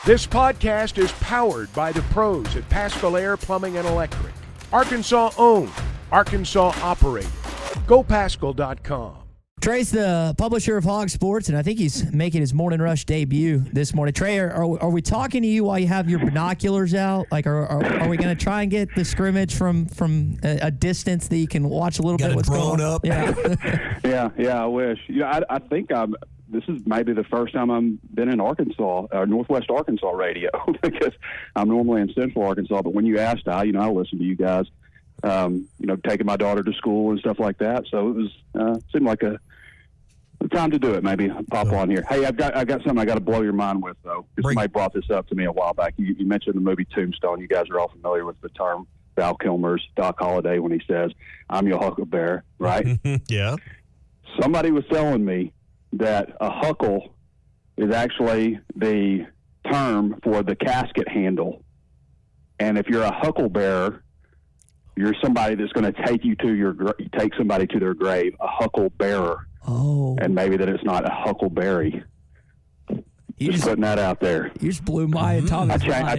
This podcast is powered by the pros at Paschal Air Plumbing and Electric. Arkansas owned, Arkansas operated. GoPaschal.com. Trey's the publisher of HawgSports, and I think he's making his Morning Rush debut this morning. Trey, are we talking to you while you have your binoculars out? Like, are we going to try and get the scrimmage from a distance that you can watch a little bit what's going on? Up. Yeah. yeah, I wish. I think this is maybe the first time I've been in Arkansas, Northwest Arkansas radio, because I'm normally in Central Arkansas. But when you asked, I listen to you guys, taking my daughter to school and stuff like that. So it was seemed like a time to do it. Maybe pop on here. Hey, I've got something I got to blow your mind with, though. Somebody brought this up to me a while back. You mentioned the movie Tombstone. You guys are all familiar with the term Val Kilmer's Doc Holliday when he says, "I'm your huckleberry," right? Yeah. Somebody was telling me that a huckle is actually the term for the casket handle. And if you're a hucklebearer, you're somebody that's going to take somebody to their grave, a hucklebearer. Oh. And maybe that it's not a huckleberry. Just putting that out there. You just blew my and Tommy's mind. I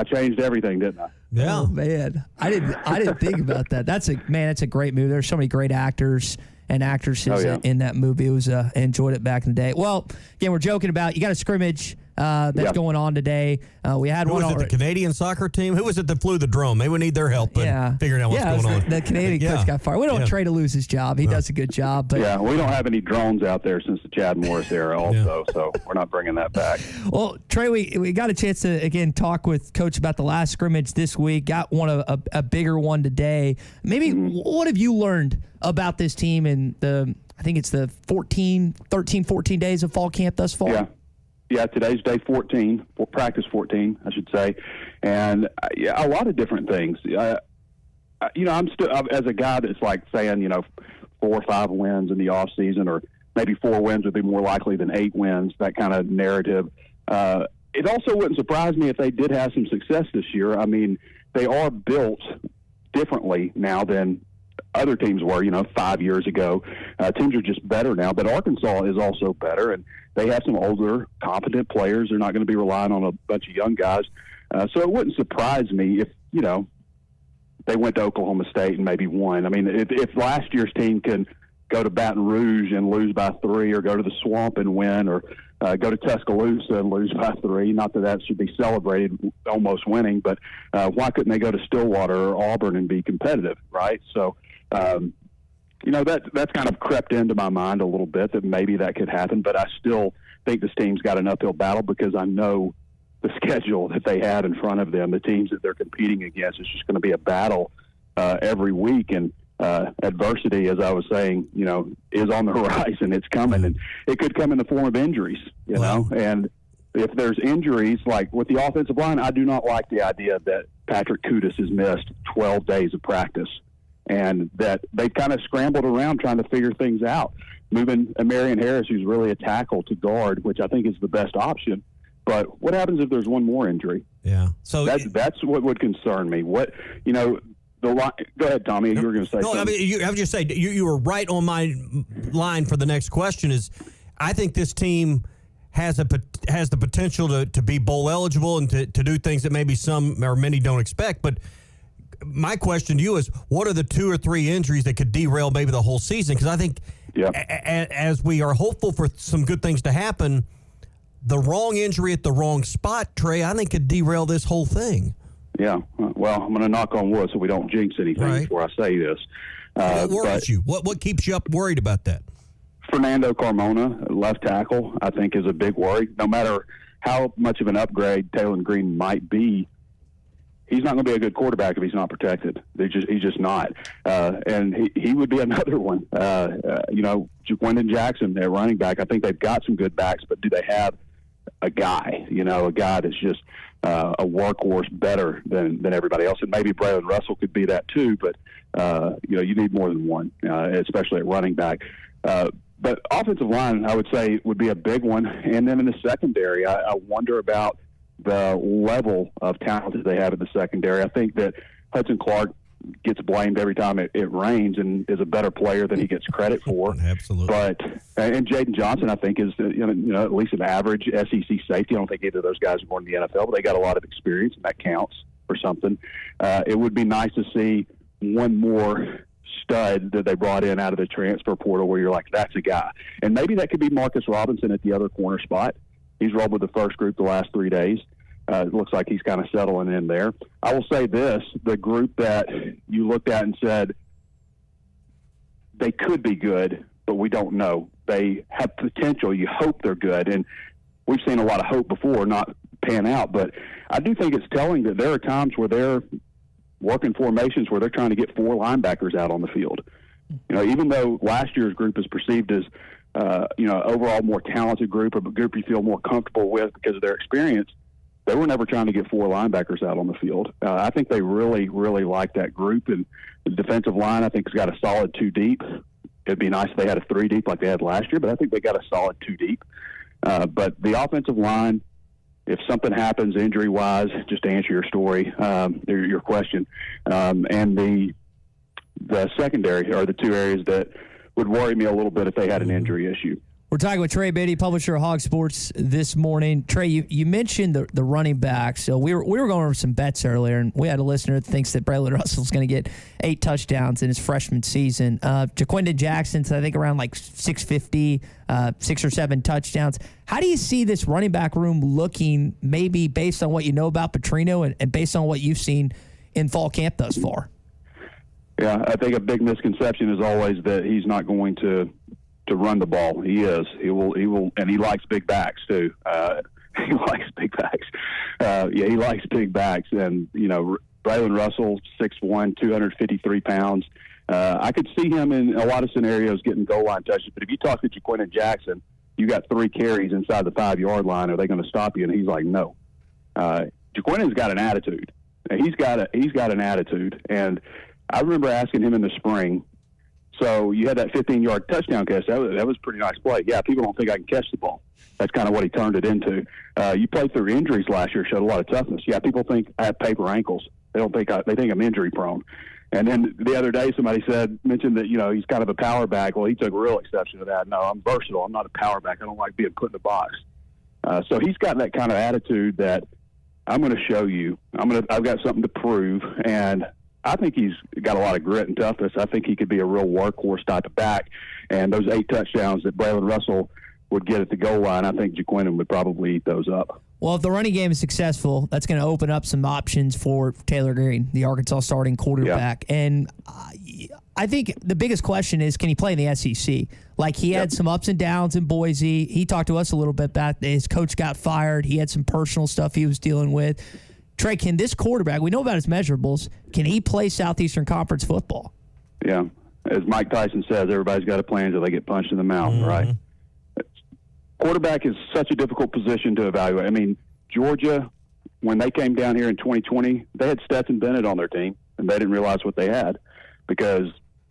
changed everything, didn't I? Yeah. Oh, man. I didn't think about that. That's a great movie. There's so many great actors and actresses in that movie. It was enjoyed it back in the day. Well, again, we're joking about you got a scrimmage that's going on today. We had Who one. Was it the Canadian soccer team? Who was it that flew the drone? Maybe we need their help in figuring out what's going on. The Canadian coach got fired. We don't want Trey to lose his job. He does a good job. But we don't have any drones out there since the Chad Morris era also, so we're not bringing that back. Well, Trey, we got a chance to, again, talk with Coach about the last scrimmage this week. Got a bigger one today. Maybe what have you learned about this team in I think it's the 14 days of fall camp thus far? Yeah, today's day 14, practice 14, I should say. And, a lot of different things. I'm still, as a guy that's like saying, 4 or 5 wins in the off season, or maybe 4 wins would be more likely than 8 wins, that kind of narrative. It also wouldn't surprise me if they did have some success this year. I mean, they are built differently now than other teams were, 5 years ago. Teams are just better now, but Arkansas is also better, and they have some older, competent players. They're not going to be relying on a bunch of young guys. So it wouldn't surprise me if, they went to Oklahoma State and maybe won. I mean, if last year's team can go to Baton Rouge and lose by 3, or go to the Swamp and win, or go to Tuscaloosa and lose by 3, not that should be celebrated almost winning, but why couldn't they go to Stillwater or Auburn and be competitive, right? So, that's kind of crept into my mind a little bit, that maybe that could happen, but I still think this team's got an uphill battle, because I know the schedule that they have in front of them, the teams that they're competing against. It's just going to be a battle every week, and adversity, as I was saying, is on the horizon. It's coming, and it could come in the form of injuries, know, and if there's injuries, like with the offensive line, I do not like the idea that Patrick Kudus has missed 12 days of practice, and that they kind of scrambled around trying to figure things out, moving Marion Harris, who's really a tackle, to guard, which I think is the best option. But what happens if there's one more injury? Yeah. So that's what would concern me. What, the line, go ahead, Tommy. You were going to say something. I mean, I was just saying, you were right on my line for the next question. Is I think this team has the potential to be bowl eligible and to do things that maybe some or many don't expect. But my question to you is, what are the 2 or 3 injuries that could derail maybe the whole season? Because I think as we are hopeful for some good things to happen, the wrong injury at the wrong spot, Trey, I think could derail this whole thing. Yeah. Well, I'm going to knock on wood so we don't jinx anything before I say this. What worries you? What keeps you up worried about that? Fernando Carmona, left tackle, I think is a big worry. No matter how much of an upgrade Taylor Green might be, he's not going to be a good quarterback if he's not protected. He's just not. And he would be another one. Wyndon Jackson at running back, I think they've got some good backs, but do they have a guy, a guy that's just a workhorse better than everybody else? And maybe Braylon Russell could be that too, but, you need more than one, especially at running back. But offensive line, I would say, would be a big one. And then in the secondary, I wonder about the level of talent that they have in the secondary. I think that Hudson Clark gets blamed every time it rains and is a better player than he gets credit for. Absolutely. And Jaden Johnson, I think, is at least an average SEC safety. I don't think either of those guys are born in the NFL, but they got a lot of experience, and that counts for something. It would be nice to see one more stud that they brought in out of the transfer portal where you're like, that's a guy. And maybe that could be Marcus Robinson at the other corner spot. He's rolled with the first group the last 3 days. It looks like he's kind of settling in there. I will say this, the group that you looked at and said they could be good, but we don't know. They have potential. You hope they're good. And we've seen a lot of hope before not pan out. But I do think it's telling that there are times where they're working formations where they're trying to get 4 linebackers out on the field. Even though last year's group is perceived as, overall more talented group, or a group you feel more comfortable with because of their experience, they were never trying to get 4 linebackers out on the field. I think they really, really like that group. And the defensive line, I think, has got a solid 2 deep. It'd be nice if they had a 3 deep like they had last year, but I think they got a solid 2 deep. But the offensive line, if something happens injury-wise, just to answer your story, your question, and the secondary are the 2 areas that would worry me a little bit if they had an injury issue. We're talking with Trey Biddy, publisher of HawgSports this morning. Trey, you mentioned the running back. So we were going over some bets earlier, and we had a listener that thinks that Braylon Russell's going to get 8 touchdowns in his freshman season. Jaquindon Jackson's, I think, around like 650, 6 or 7 touchdowns. How do you see this running back room looking, maybe based on what you know about Petrino and based on what you've seen in fall camp thus far? Yeah, I think a big misconception is always that he's not going to run the ball. He is. He will, and he likes big backs too. He likes big backs. He likes big backs. And Braylon Russell, 6'1", 253 pounds. I could see him in a lot of scenarios getting goal line touches. But if you talk to Jaquindon Jackson, you got 3 carries inside the 5-yard line. Are they going to stop you? And he's like, no. Jaquindon's got an attitude. He's got an attitude. And I remember asking him in the spring. So you had that 15-yard touchdown catch. That was a pretty nice play. Yeah, people don't think I can catch the ball. That's kind of what he turned it into. You played through injuries last year, showed a lot of toughness. Yeah, people think I have paper ankles. They think I'm injury prone. And then the other day, somebody mentioned that he's kind of a power back. Well, he took real exception to that. No, I'm versatile. I'm not a power back. I don't like being put in the box. So he's got that kind of attitude that I'm going to show you. I've got something to prove, and I think he's got a lot of grit and toughness. I think he could be a real workhorse type of back. And those 8 touchdowns that Braylon Russell would get at the goal line, I think Jaquindon would probably eat those up. Well, if the running game is successful, that's going to open up some options for Taylor Green, the Arkansas starting quarterback. Yeah. And I think the biggest question is, can he play in the SEC? Like, he had some ups and downs in Boise. He talked to us a little bit about his coach got fired. He had some personal stuff he was dealing with. Trey, can this quarterback, we know about his measurables, can he play Southeastern Conference football? Yeah. As Mike Tyson says, everybody's got a plan until they get punched in the mouth, right? Quarterback is such a difficult position to evaluate. I mean, Georgia, when they came down here in 2020, they had Stetson Bennett on their team, and they didn't realize what they had because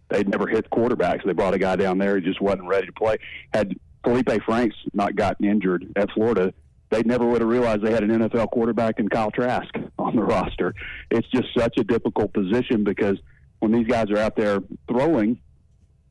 they'd never hit quarterbacks. They brought a guy down there who just wasn't ready to play. Had Felipe Franks not gotten injured at Florida, they never would have realized they had an NFL quarterback in Kyle Trask on the roster. It's just such a difficult position because when these guys are out there throwing,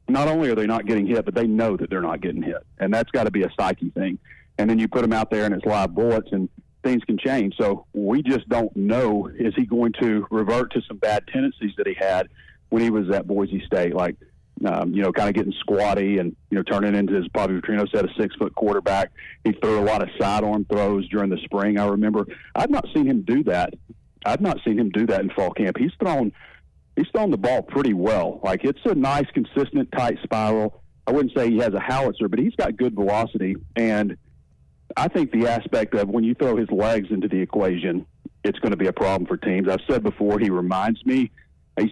not only are they not getting hit, but they know that they're not getting hit. And that's got to be a psyche thing. And then you put them out there and it's live bullets and things can change. So we just don't know, is he going to revert to some bad tendencies that he had when he was at Boise State, like, kind of getting squatty and, turning into, as Bobby Petrino said, a 6-foot quarterback. He threw a lot of sidearm throws during the spring. I remember I've not seen him do that. In fall camp. He's thrown the ball pretty well. Like, it's a nice, consistent, tight spiral. I wouldn't say he has a howitzer, but he's got good velocity. And I think the aspect of when you throw his legs into the equation, it's going to be a problem for teams. I've said before, he reminds me,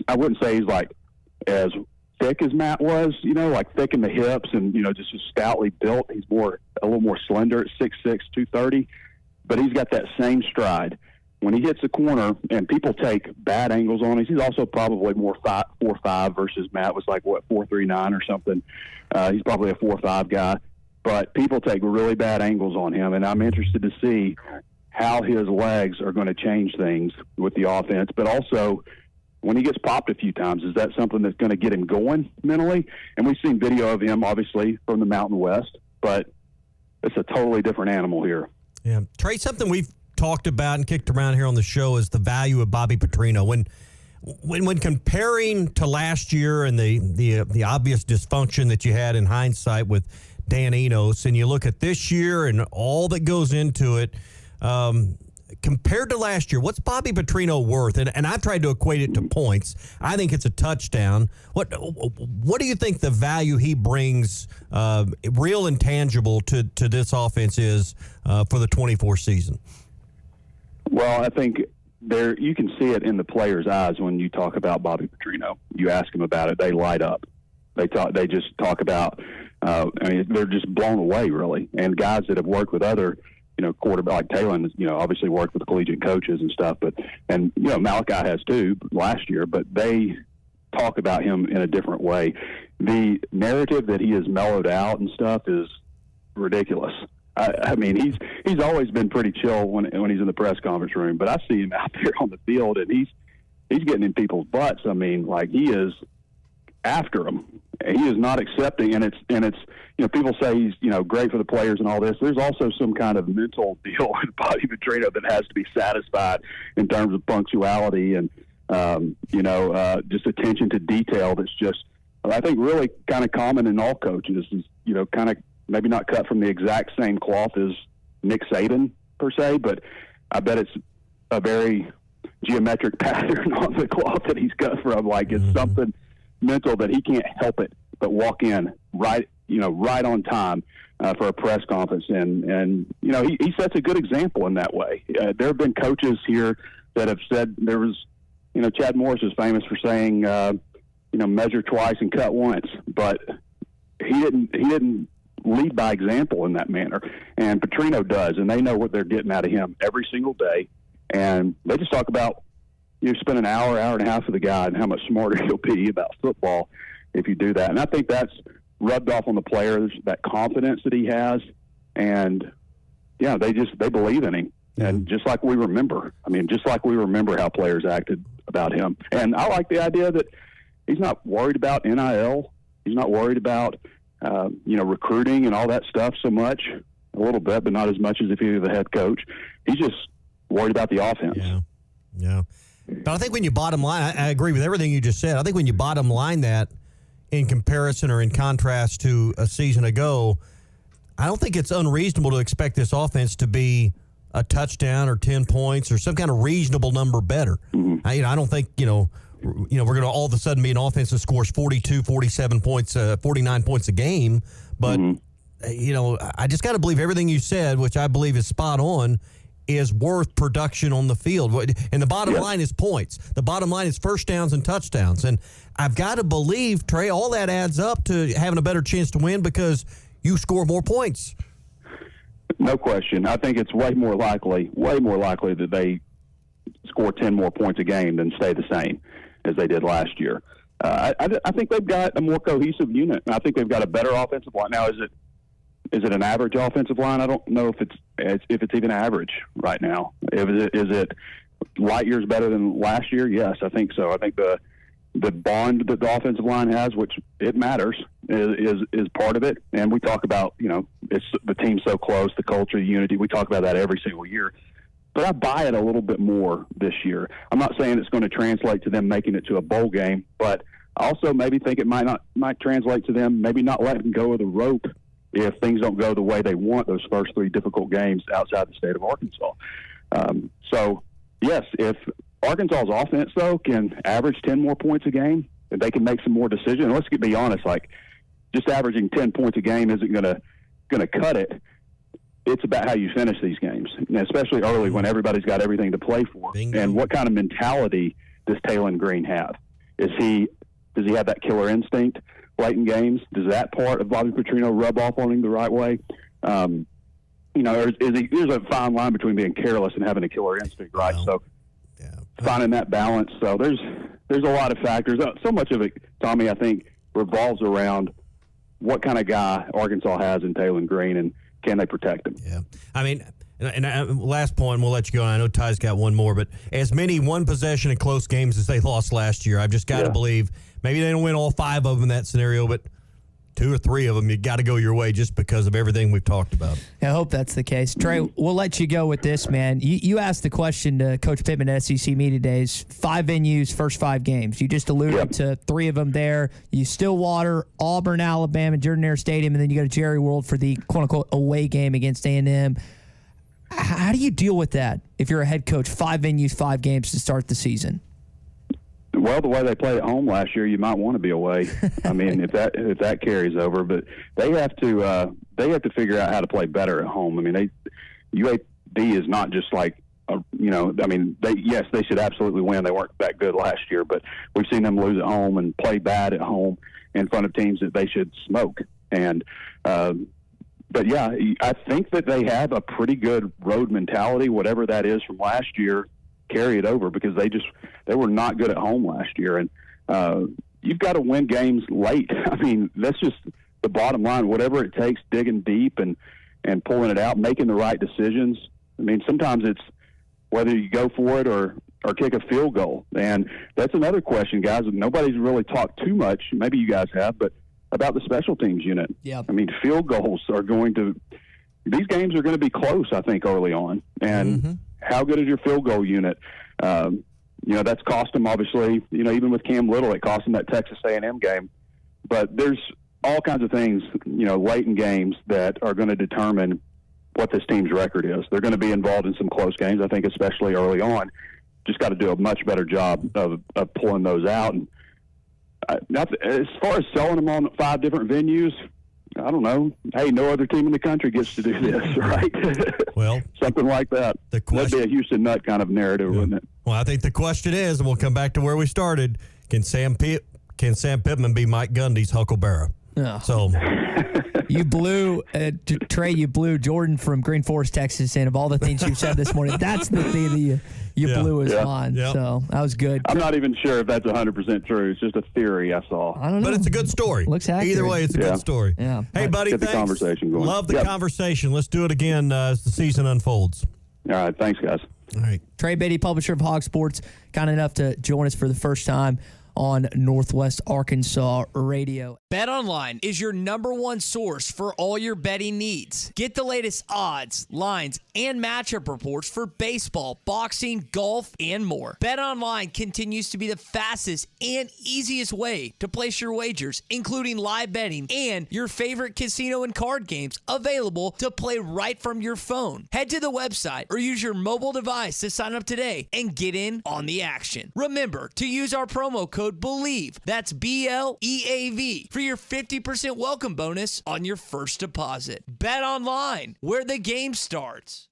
I wouldn't say he's like as thick as Matt was, like thick in the hips and, just as stoutly built. He's a little more slender at 6'6", 230, but he's got that same stride. When he hits the corner and people take bad angles on him, he's also probably more 4'5" versus Matt was like, 4'3", or something. He's probably a 4'5" guy, but people take really bad angles on him, and I'm interested to see how his legs are going to change things with the offense, but also when he gets popped a few times, is that something that's going to get him going mentally? And we've seen video of him, obviously, from the Mountain West, but it's a totally different animal here. Yeah. Trey, something we've talked about and kicked around here on the show is the value of Bobby Petrino. When comparing to last year and the obvious dysfunction that you had in hindsight with Dan Enos, and you look at this year and all that goes into it, compared to last year, what's Bobby Petrino worth? And I've tried to equate it to points. I think it's a touchdown. What do you think the value he brings, real and tangible, to this offense is for the 24 season? Well, I think you can see it in the players' eyes when you talk about Bobby Petrino. You ask them about it, they light up. They just talk about. They're just blown away, really. And guys that have worked with other, quarterback like Talon, obviously worked with collegiate coaches and stuff, and Malachi has too last year, but they talk about him in a different way. The narrative that he has mellowed out and stuff is ridiculous. I mean, he's always been pretty chill when he's in the press conference room, but I see him out there on the field, and he's getting in people's butts. I mean, like, he is after them. He is not accepting, and it's people say he's great for the players and all this. There's also some kind of mental deal with Bobby Petrino that has to be satisfied in terms of punctuality and just attention to detail. That's just, I think, really kind of common in all coaches. Is kind of maybe not cut from the exact same cloth as Nick Saban per se, but I bet it's a very geometric pattern on the cloth that he's cut from. Like, it's something mental that he can't help it but walk in right on time for a press conference, and he sets a good example in that way. There have been coaches here that have said, there was Chad Morris is famous for saying measure twice and cut once, but he didn't lead by example in that manner, and Petrino does, and they know what they're getting out of him every single day, and they just talk about spend an hour and a half with the guy and how much smarter he'll be about football if you do that. And I think that's rubbed off on the players, that confidence that he has. And they believe in him. And just like we remember how players acted about him. And I like the idea that he's not worried about NIL. He's not worried about, recruiting and all that stuff so much. A little bit, but not as much as if he was the head coach. He's just worried about the offense. Yeah. But I think when you bottom line, I agree with everything you just said. I think when you bottom line that in comparison or in contrast to a season ago, I don't think it's unreasonable to expect this offense to be a touchdown or 10 points or some kind of reasonable number better. Mm-hmm. I don't think, we're going to all of a sudden be an offense that scores 42, 47 points, 49 points a game. But, I just got to believe everything you said, which I believe is spot on, is worth production on the field. And the bottom line is points. The bottom line is first downs and touchdowns. And I've got to believe, Trey, all that adds up to having a better chance to win because you score more points. No question. I think it's way more likely that they score 10 more points a game than stay the same as they did last year. I think they've got a more cohesive unit. I think they've got a better offensive line. Now, is it an average offensive line? I don't know if it's even average right now. Is it light years better than last year? Yes, I think so. I think the bond that the offensive line has, which it matters, is part of it. And we talk about, it's the team's so close, the culture, the unity. We talk about that every single year. But I buy it a little bit more this year. I'm not saying it's going to translate to them making it to a bowl game, but I also maybe think it might translate to them maybe not letting go of the rope if things don't go the way they want those first three difficult games outside the state of Arkansas. So, yes, if Arkansas's offense, though, can average 10 more points a game, if they can make some more decisions, let's be honest, like, just averaging 10 points a game isn't going to cut it. It's about how you finish these games, especially early when everybody's got everything to play for. Bingo. And what kind of mentality does Talon Green have? Does he have that killer instinct late in games? Does that part of Bobby Petrino rub off on him the right way? There's a fine line between being careless and having a killer instinct, right? Wow. So finding that balance. So there's a lot of factors. So much of it, Tommy, I think, revolves around what kind of guy Arkansas has in Talon Green and can they protect him? Yeah. I mean, last point, we'll let you go. And I know Ty's got one more, but as many one possession and close games as they lost last year, I've just got to believe maybe they don't win all 5 of them in that scenario, but 2 or 3 of them, you got to go your way just because of everything we've talked about. I hope that's the case. Trey, we'll let you go with this, man. You asked the question to Coach Pittman at SEC Media Days, 5 venues, first 5 games. You just alluded to 3 of them there. You Stillwater, Auburn, Alabama, Jordan Hare Stadium, and then you go to Jerry World for the quote-unquote away game against A&M. How do you deal with that if you're a head coach, 5 venues, 5 games to start the season? Well, the way they played at home last year, you might want to be away. I mean, if that carries over, but they have to figure out how to play better at home. I mean, UAB is not just like they should absolutely win. They weren't that good last year, but we've seen them lose at home and play bad at home in front of teams that they should smoke. And but yeah, I think that they have a pretty good road mentality, whatever that is from last year. Carry it over because they were not good at home last year, and you've got to win games late. I mean, that's just the bottom line. Whatever it takes, digging deep and pulling it out, making the right decisions. I mean, sometimes it's whether you go for it or kick a field goal, and that's another question, guys. Nobody's really talked too much. Maybe you guys have, but about the special teams unit. Yeah. I mean, field goals are going to. These games are going to be close, I think, early on, and. How good is your field goal unit? That's cost them, obviously. Even with Cam Little, it cost them that Texas A&M game. But there's all kinds of things, late in games that are going to determine what this team's record is. They're going to be involved in some close games, I think, especially early on. Just got to do a much better job of pulling those out. And as far as selling them on 5 different venues, I don't know. Hey, no other team in the country gets to do this, right? Well, something like that. That'd be a Houston Nutt kind of narrative, wouldn't it? Well, I think the question is, and we'll come back to where we started, can Sam Pittman be Mike Gundy's Huckleberry? Oh. So you blew Trey. You blew Jordan from Green Forest, Texas. And of all the things you said this morning, that's the thing that you blew his mind. Yeah. So that was good. I'm not even sure if that's 100% true. It's just a theory I saw. I don't know, but it's a good story. Looks accurate. Either way, it's a good story. Yeah. Hey, buddy, get the conversation going. Love the conversation. Let's do it again as the season unfolds. All right, thanks, guys. All right. Trey Biddy, publisher of HawgSports, kind enough to join us for the first time on Northwest Arkansas Radio. BetOnline is your #1 source for all your betting needs. Get the latest odds, lines, and matchup reports for baseball, boxing, golf, and more. BetOnline continues to be the fastest and easiest way to place your wagers, including live betting and your favorite casino and card games available to play right from your phone. Head to the website or use your mobile device to sign up today and get in on the action. Remember to use our promo code BELIEVE, that's BLEAV, for your 50% welcome bonus on your first deposit. Bet online, where the game starts.